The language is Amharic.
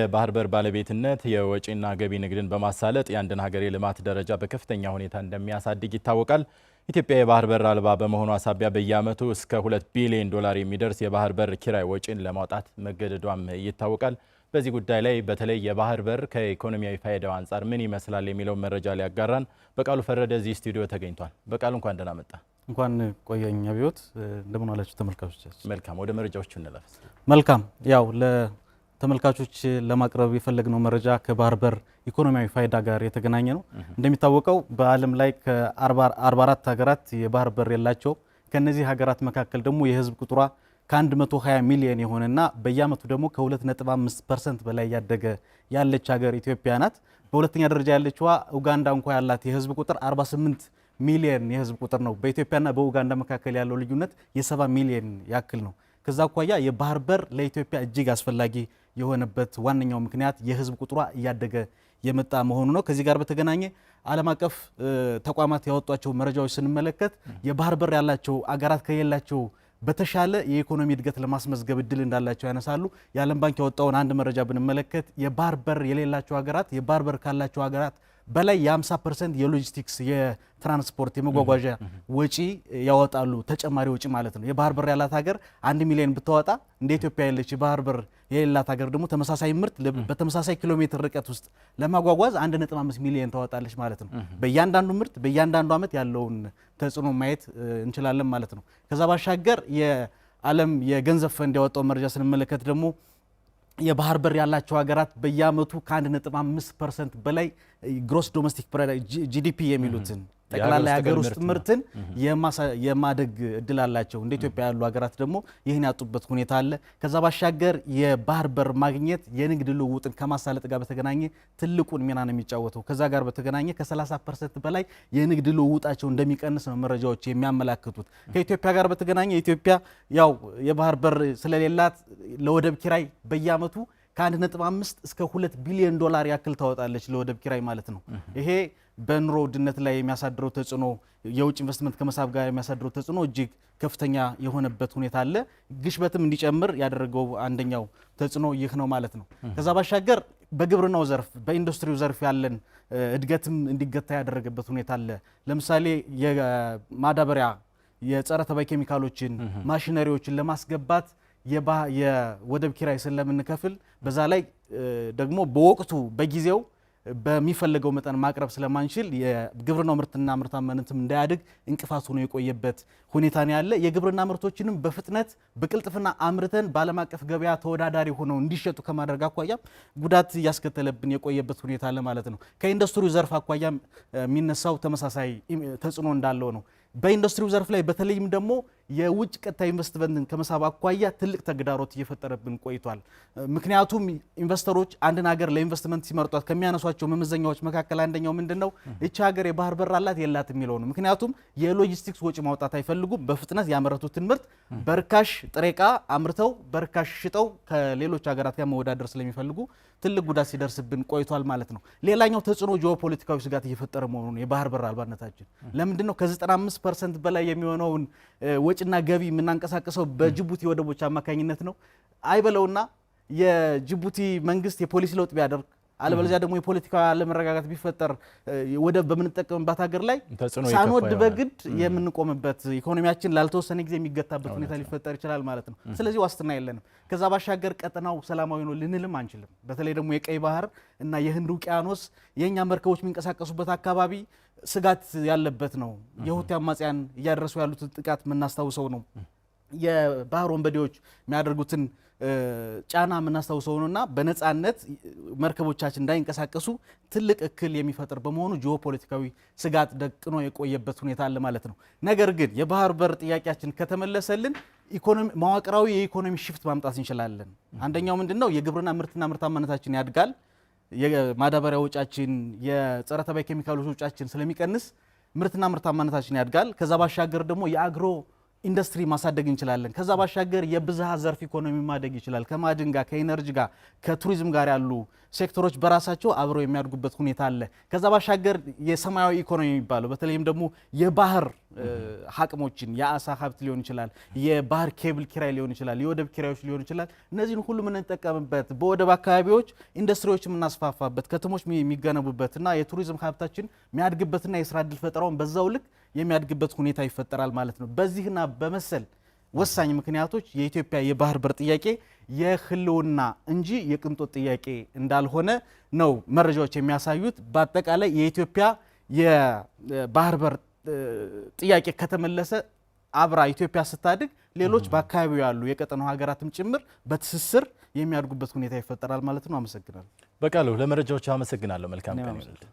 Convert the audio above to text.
የባህር በር ባለቤትነት የወጪና ገቢ ንግድን በማሳለጥ የአንድን ሀገር የልማት ደረጃ በከፍተኛ ሁኔታ እንደሚያሳድግ ይታወቃል። ኢትዮጵያ የባህር በር አልባ በመሆኗ ሳቢያ በየዓመቱ እስከ $2 ቢሊዮን የሚደርስ የባህር በር ኪራይ ወጪን ለማውጣት መገደዷም ይታወቃል። በዚህ ጉዳይ ላይ በተለይ የባህር በር ከኢኮኖሚያዊ ፋይዳው አንጻር ምን ይመስላል የሚለው መረጃ ሊያጋራን በቃሉ ፈረደ እዚህ ስቱዲዮ ተገኝቷል። በቃሉ እንኳን ደህና መጣ። እንኳን ቆየኛ ቢዮት እንደምን ዋላችሁ ተመልካቾቻችን። መልካም ወደ መረጃዎቹ እንለፍ። መልካም ያው ለተመልካቾች ለማቅረብ የፈለግነው መረጃ ከባህር በር ኢኮኖሚያዊ ፋይዳ ጋር የተገናኘ ነው። እንደሚታወቀው በዓለም ላይ ከ44 ሀገራት የባህር በር የላቸው። ከነዚህ ሀገራት መካከል ደግሞ የህዝብ ቁጥሯ ከ120 ሚሊዮን የሆነና በየዓመቱ ደግሞ ከ2.5% በላይ ያደገ ያለች ሀገር ኢትዮጵያ ናት። በሁለተኛ ደረጃ ያለችዋ ኡጋንዳ እንኳን ያላት የህዝብ ቁጥር 48 ሚሊዮን የህዝብ ቁጥር ነው። በኢትዮጵያና በኡጋንዳ መካከል ያለው ልዩነት የ70 ሚሊዮን ያክል ነው። ከዛ አኳያ የባህር በር ለኢትዮጵያ እጅግ አስፈላጊ የሆነበት ዋነኛው ምክንያት የህዝብ ቁጥሯ እያደገ የመጣ መሆኑ ነው። ከዚህ ጋር በተገናኘ ዓለም አቀፍ ተቋማት ያወጧቸው መረጃዎች ስንመለከት የባህር በር ያላቸው አገራት ከሌላቸው በተሻለ የኢኮኖሚ እድገት ለማስመዝገብ እድል እንዳላቸው ያነሳሉ። የዓለም ባንክ ያወጣውን አንድ መረጃ ብንመለከት የባህር በር የሌላቸው ሀገራት የባህር በር ካላቸው ሀገራት በላይ የ50% የሎጂስቲክስ የትራንስፖርት የመጓጓዣ ወጪ ያወጣሉ። ተጨማሪ ወጪ ማለት ነው። የባህር በር ያላት ሀገር 1 ሚሊዮን ብታወጣ እንደ ኢትዮጵያ ያለች የባህር በር የሌላት ሀገር ደግሞ ተመሳሳይ ምርት በተመሳሳይ ኪሎ ሜትር ርቀት ውስጥ ለማጓጓዝ 1.5 ሚሊዮን ታወጣለች ማለት ነው። በእያንዳንዱ ምርት በእያንዳንዱ ዓመት ያለውን ተጽዕኖ ማየት እንችላለን ማለት ነው። ከዛ ባሻገር የዓለም የገንዘብ ፈንድ ያወጣው መረጃ ስንመለከት ደግሞ የባህር በር ያላቸው ሀገራት በየዓመቱ ከ1.5% በላይ ግሮስ ዶሜስቲክ ፕሮዳክት ጂዲፒ የሚሉትን ጠቅላላ የሀገር ውስጥ ምርትን የማደግ እድል አላቸው። እንደ ኢትዮጵያ ያሉ ሀገራት ደግሞ ይህን ያጡበት ሁኔታ አለ። ከዛ ባሻገር የባህር በር ማግኘት የንግድ ልውውጥን ከማሳለጥ ጋር በተገናኘ ትልቁን ሚና ነው የሚጫወተው። ከዛ ጋር በተገናኘ ከ30% በላይ የንግድ ልውውጣቸው እንደሚቀንስ ነው መረጃዎች የሚያመላክቱት። ከኢትዮጵያ ጋር በተገናኘ ኢትዮጵያ ያው የባህር በር ስለሌላት ለወደብ ኪራይ በየዓመቱ ከ1.5 እስከ $2 ቢሊዮን ያክል ታወጣለች ለወደብ ኪራይ ማለት ነው። ይሄ በኑሮ ውድነት ላይ የሚያሳድረው ተጽዕኖ የውጭ ኢንቨስትመንት ከመሳብ ጋር የሚያሳድረው ተጽዕኖ እጅግ ከፍተኛ የሆነበት ሁኔታ አለ። ግሽበትም እንዲጨምር ያደረገው አንደኛው ተጽዕኖ ይህ ነው ማለት ነው። ከዛ ባሻገር በግብርናው ዘርፍ በኢንዱስትሪው ዘርፍ ያለን እድገትም እንዲገታ ያደረገበት ሁኔታ አለ። ለምሳሌ የማዳበሪያ የጸረ ተባይ ኬሚካሎችን ማሽነሪዎችን ለማስገባት የወደብ ኪራይ ስለምንከፍል በዛ ላይ ደግሞ በወቅቱ በጊዜው በሚፈልገው መጠን ማቅረብ ስለማንችል የግብርናው ምርትና ምርታማነትም እንዳያድግ እንቅፋት ሆኖ የቆየበት ሁኔታ ነው ያለ። የግብርና ምርቶችንም በፍጥነት በቅልጥፍና አምርተን በዓለም አቀፍ ገበያ ተወዳዳሪ ሆነው እንዲሸጡ ከማድረግ አኳያም ጉዳት እያስከተለብን የቆየበት ሁኔታ አለ ማለት ነው። ከኢንዱስትሪው ዘርፍ አኳያም የሚነሳው ተመሳሳይ ተጽዕኖ እንዳለው ነው። በኢንዱስትሪው ዘርፍ ላይ በተለይም ደግሞ የውጭ ቀጥታ ኢንቨስትመንትን ከመሳብ አኳያ ትልቅ ተግዳሮት እየፈጠረብን ቆይቷል። ምክንያቱም ኢንቨስተሮች አንድን ሀገር ለኢንቨስትመንት ሲመርጧት ከሚያነሷቸው መመዘኛዎች መካከል አንደኛው ምንድነው እቺ ሀገር የባህር በር አላት የላት የሚለው ነው። ምክንያቱም የሎጂስቲክስ ወጪ ማውጣት አይፈልጉም። በፍጥነት ያመረቱትን ምርት በርካሽ ጥሬ ዕቃ አምርተው በርካሽ ሽጠው ከሌሎች ሀገራት ጋር መወዳደር ስለሚፈልጉ ትልቅ ጉዳት ሲደርስብን ቆይቷል ማለት ነው። ሌላኛው ተጽዕኖ ጂኦፖለቲካዊ ስጋት እየፈጠረ መሆኑን የባህር በር አልባነታችን ለምንድነው ከ95% በላይ የሚሆነውን ወጪና ገቢ የምናንቀሳቀሰው በጅቡቲ ወደቦች አማካኝነት ነው። አይበለውና የጅቡቲ መንግስት የፖሊሲ ለውጥ ቢያደርግ አለበለዚያ ደግሞ የፖለቲካ አለመረጋጋት ቢፈጠር ወደብ በምንጠቀምባት ሀገር ላይ ሳንወድ በግድ የምንቆምበት ኢኮኖሚያችን ላልተወሰነ ጊዜ የሚገታበት ሁኔታ ሊፈጠር ይችላል ማለት ነው። ስለዚህ ዋስትና የለንም። ከዛ ባሻገር ቀጠናው ሰላማዊ ነው ልንልም አንችልም። በተለይ ደግሞ የቀይ ባህር እና የህንድ ውቅያኖስ የኛ መርከቦች የሚንቀሳቀሱበት አካባቢ ስጋት ያለበት ነው። የሁቲ አማጽያን እያደረሱ ያሉት ጥቃት የምናስታውሰው ነው። የባህር ወንበዴዎች የሚያደርጉትን ጫና የምናስታውሰው ነውና በነፃነት መርከቦቻችን እንዳይንቀሳቀሱ ትልቅ እክል የሚፈጥር በመሆኑ ጂኦፖለቲካዊ ስጋት ደቅኖ የቆየበት ሁኔታ አለ ማለት ነው። ነገር ግን የባህር በር ጥያቄያችን ከተመለሰልን መዋቅራዊ የኢኮኖሚ ሽፍት ማምጣት እንችላለን። አንደኛው ምንድነው የግብርና ምርትና ምርታማነታችን ያድጋል። የማዳበሪያ ወጫችን የጸረ ተባይ ኬሚካሎች ወጫችን ስለሚቀንስ ምርትና ምርታማነታችን ያድጋል። ከዛ ባሻገር ደግሞ የአግሮ ኢንዱስትሪ ማሳደግ እንችላለን። ከዛ ባሻገር የብዝሃ ዘርፍ ኢኮኖሚ ማደግ ይችላል። ከማዕድን ጋር ከኢነርጂ ጋር ከቱሪዝም ጋር ያሉ ሴክተሮች በራሳቸው አብረው የሚያድጉበት ሁኔታ አለ። ከዛ ባሻገር የሰማያዊ ኢኮኖሚ የሚባለው በተለይም ደግሞ የባህር አቅሞችን የአሳ ሀብት ሊሆን ይችላል፣ የባህር ኬብል ኪራይ ሊሆን ይችላል፣ የወደብ ኪራዮች ሊሆን ይችላል። እነዚህን ሁሉ የምንጠቀምበት በወደብ አካባቢዎች ኢንዱስትሪዎች የምናስፋፋበት ከተሞች የሚገነቡበትና የቱሪዝም ሀብታችን የሚያድግበትና የስራ ዕድል ፈጠራውን በዛው ልክ የሚያድግበት ሁኔታ ይፈጠራል ማለት ነው። በዚህና በመሰል ወሳኝ ምክንያቶች የኢትዮጵያ የባህር በር ጥያቄ የህልውና እንጂ የቅንጦት ጥያቄ እንዳልሆነ ነው መረጃዎች የሚያሳዩት። በአጠቃላይ የኢትዮጵያ የባህር በር ጥያቄ ከተመለሰ አብራ ኢትዮጵያ ስታድግ ሌሎች በአካባቢው ያሉ የቀጠናው ሀገራትም ጭምር በትስስር የሚያድጉበት ሁኔታ ይፈጠራል ማለት ነው። አመሰግናለሁ። በቃሉ ለመረጃዎች አመሰግናለሁ። መልካም ቀን ይሁንልህ።